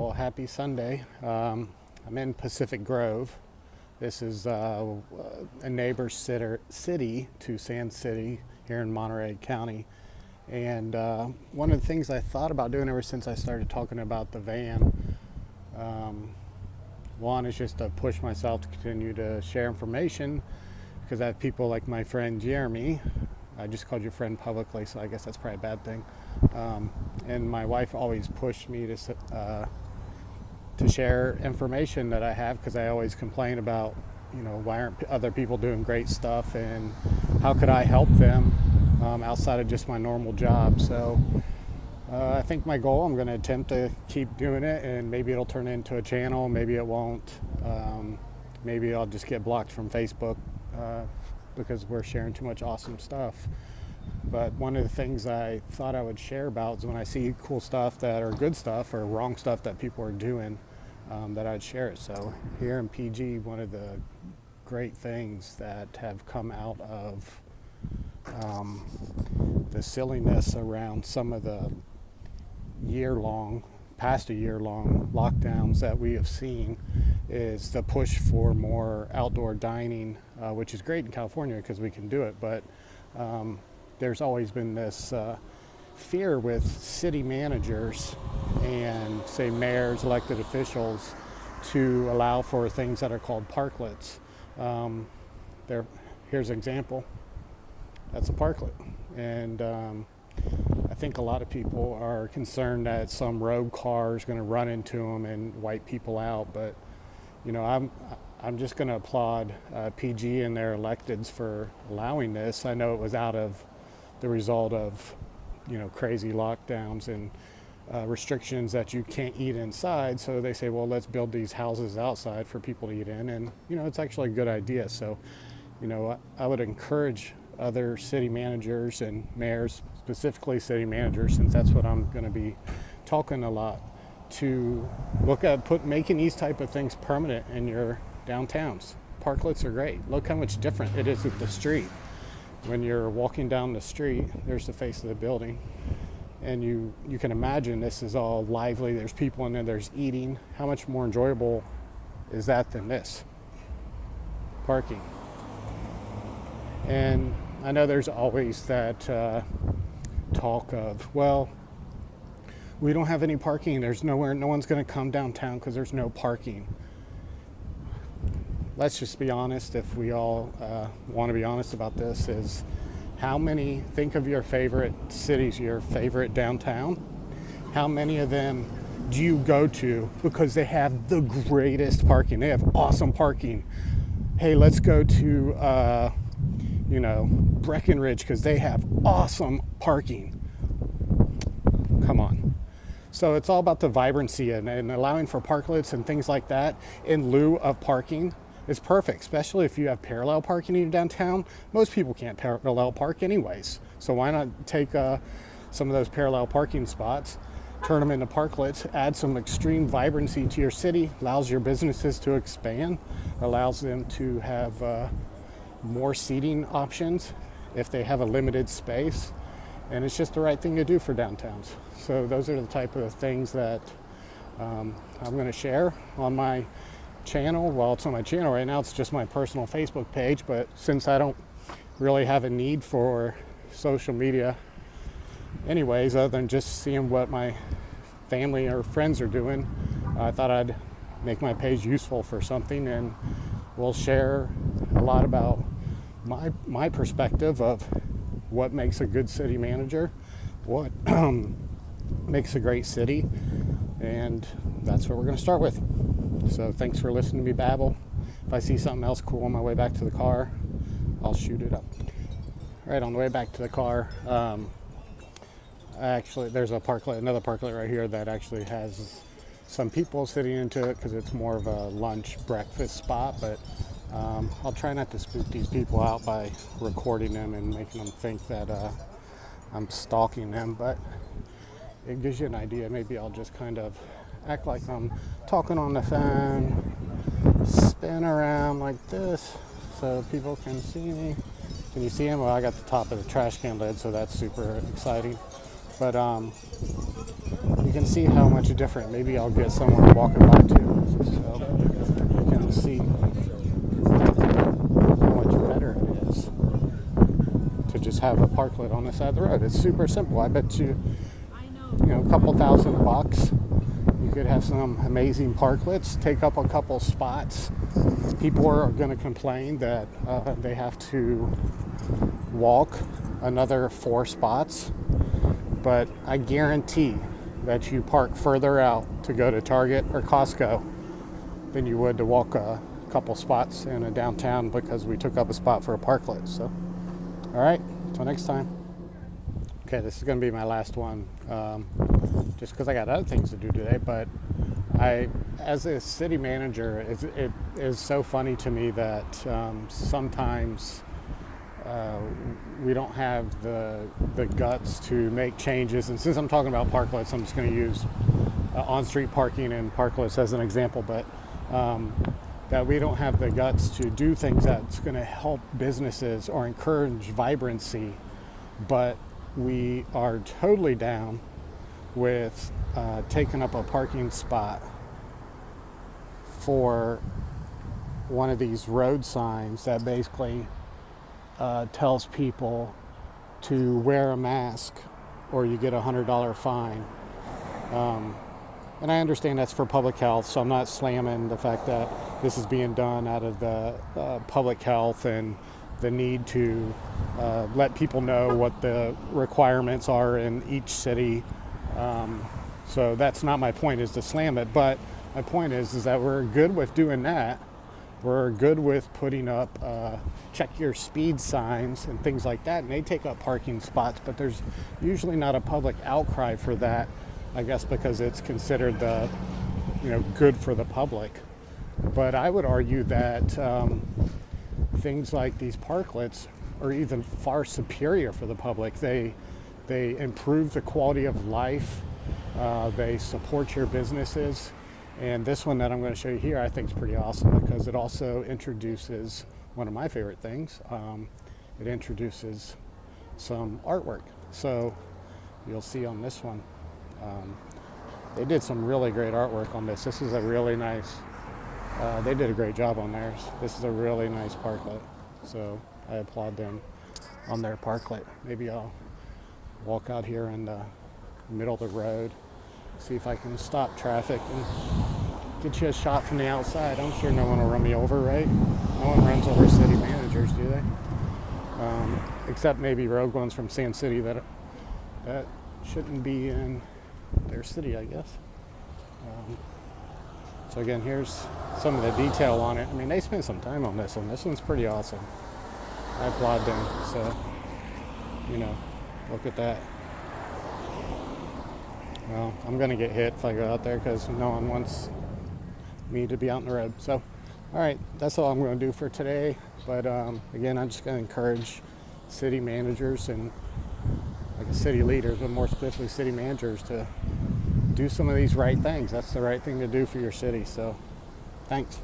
Well, happy Sunday. I'm in Pacific Grove. This is a neighbor city to Sand City here in Monterey County. And one of the things I thought about doing ever since I started talking about the van, one is just to push myself to continue to share information, because I have people like my friend Jeremy. I just called you friend publicly, so I guess that's probably a bad thing. And my wife always pushed me to share information that I have, because I always complain about, why aren't other people doing great stuff, and how could I help them outside of just my normal job. So I think my goal, I'm going to attempt to keep doing it, and maybe it'll turn into a channel, maybe it won't. Maybe I'll just get blocked from Facebook because we're sharing too much awesome stuff. But one of the things I thought I would share about is when I see cool stuff that are good stuff or wrong stuff that people are doing, that I'd share it. So here in PG, one of the great things that have come out of the silliness around some of the past a year long lockdowns that we have seen is the push for more outdoor dining, which is great in California because we can do it. But there's always been this fear with city managers and, say, mayors, elected officials, to allow for things that are called parklets. Here's an example. That's a parklet. And I think a lot of people are concerned that some rogue car is going to run into them and wipe people out. But, I'm just going to applaud PG and their electeds for allowing this. I know it was out of the result of, crazy lockdowns and restrictions that you can't eat inside. So they say, well, let's build these houses outside for people to eat in. And, it's actually a good idea. So, I would encourage other city managers and mayors, specifically city managers, since that's what I'm going to be talking a lot, to look at making these type of things permanent in your downtowns. Parklets are great. Look how much different it is at the street. When you're walking down the street, there's the face of the building, and you can imagine this is all lively. There's people in there, there's eating. How much more enjoyable is that than this? Parking. And I know there's always that talk of, well, we don't have any parking. There's nowhere, no one's going to come downtown because there's no parking. Let's just be honest, if we all want to be honest about this, is think of your favorite cities, your favorite downtown. How many of them do you go to because they have the greatest parking? They have awesome parking. Hey, let's go to, Breckenridge because they have awesome parking. Come on. So it's all about the vibrancy and allowing for parklets and things like that in lieu of parking is perfect, especially if you have parallel parking in your downtown. Most people can't parallel park anyways. So why not take some of those parallel parking spots, turn them into parklets, add some extreme vibrancy to your city, allows your businesses to expand, allows them to have more seating options if they have a limited space. And it's just the right thing to do for downtowns. So those are the type of things that I'm going to share on my channel. Well, it's on my channel right now. It's just my personal Facebook page. But since I don't really have a need for social media anyways, other than just seeing what my family or friends are doing, I thought I'd make my page useful for something. And we'll share a lot about my perspective of what makes a good city manager, what makes a great city, and that's what we're going to start with. So thanks for listening to me babble. If I see something else cool on my way back to the car, I'll shoot it up. All right, on the way back to the car, there's another parklet right here that actually has some people sitting into it because it's more of a lunch breakfast spot, but I'll try not to spook these people out by recording them and making them think that I'm stalking them, but it gives you an idea. Maybe I'll just kind of act like I'm talking on the phone, spin around like this so people can see me. Can you see him? Well, I got the top of the trash can lid, so that's super exciting. But you can see how much different. Maybe I'll get someone walking by too, so you can see how much better it is to just have a parklet on the side of the road. It's super simple. I bet you, a couple $1,000. You could have some amazing parklets, take up a couple spots. People are going to complain that they have to walk another 4 spots, but I guarantee that you park further out to go to Target or Costco than you would to walk a couple spots in a downtown because we took up a spot for a parklet. So, all right, till next time. Okay, this is going to be my last one, just because I got other things to do today. But as a city manager, it is so funny to me that sometimes we don't have the guts to make changes. And since I'm talking about parklets, I'm just going to use on-street parking and parklets as an example. But that we don't have the guts to do things that's going to help businesses or encourage vibrancy, but we are totally down with taking up a parking spot for one of these road signs that basically tells people to wear a mask or you get a $100 fine. And I understand that's for public health, so I'm not slamming the fact that this is being done out of the public health and the need to let people know what the requirements are in each city. So that's not my point, is to slam it, but my point is that we're good with doing that. We're good with putting up check your speed signs and things like that, and they take up parking spots, but there's usually not a public outcry for that, I guess because it's considered good for the public. But I would argue that things like these parklets are even far superior for the public. They improve the quality of life. They support your businesses. And this one that I'm going to show you here, I think is pretty awesome because it also introduces one of my favorite things. It introduces some artwork. So you'll see on this one, they did some really great artwork on this. This is a really nice, they did a great job on theirs. This is a really nice parklet. So I applaud them on their parklet. Maybe I'll walk out here in the middle of the road, see if I can stop traffic and get you a shot from the outside. I'm sure no one will run me over, right? No one runs over city managers, do they? Except maybe rogue ones from Sand City that shouldn't be in their city, I guess. So again, here's some of the detail on it. I mean, they spent some time on this one. This one's pretty awesome. I applaud them. So, look at that. Well, I'm going to get hit if I go out there because no one wants me to be out in the road. So, all right, that's all I'm going to do for today. But again, I'm just going to encourage city managers and city leaders, but more specifically city managers, to do some of these right things. That's the right thing to do for your city. So, thanks.